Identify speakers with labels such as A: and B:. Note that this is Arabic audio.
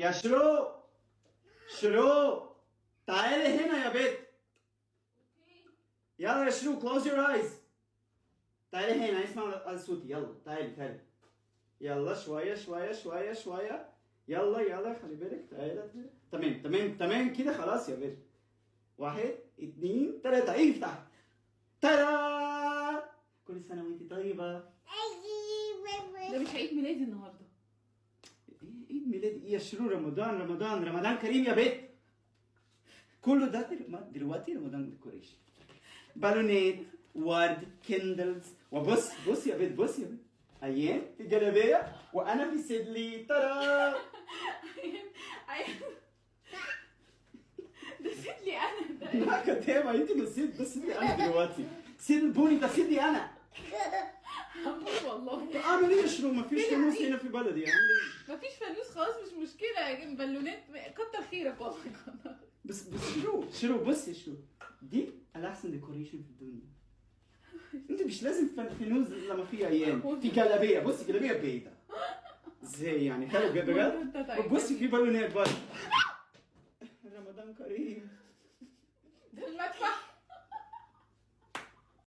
A: يا شروق، شروق تعالي هنا يا بنت. يلا يا شروق close your eyes. تعالي هنا اسمع صوتي. يلا تعالي. يلا شوية شوية شوية شوية. يلا خلي بالك. تعالي. تمام كده خلاص يا بنت. 1 2 3 افتح. ترى كل سنة وانت طيبة.
B: ده مش عيد ميلادي النهارده.
A: عيد ميلاد ايه يا شروق؟ رمضان كريم يا بنت. كله ده دلوقتي رمضان ديكوريشن. بالونات، ورد، كندلز، وبص يا بنت ايام في الجلابيه وانا في صدلي. ترى
B: ده صدلي انا.
A: ما كتابه انت بس صدلي انا دلوقتي. صدلي البوني ده صدلي انا.
B: والله
A: اعمل ايه يا شروق؟ مفيش فانوس هنا في بلدي. اعمل ايه؟
B: مفيش فانوس خلاص مش مشكله. بالونات كتر خيرك والله.
A: بس شروق بص يا شروق، دي الاحسن ديكوريشن في الدنيا. انت مش لازم فانوس لما في ايام. في جلابيه، بصي جلابيه بيضاء. ازاي يعني؟ حلو بجد. بصي في بالونات برضه. رمضان كريم.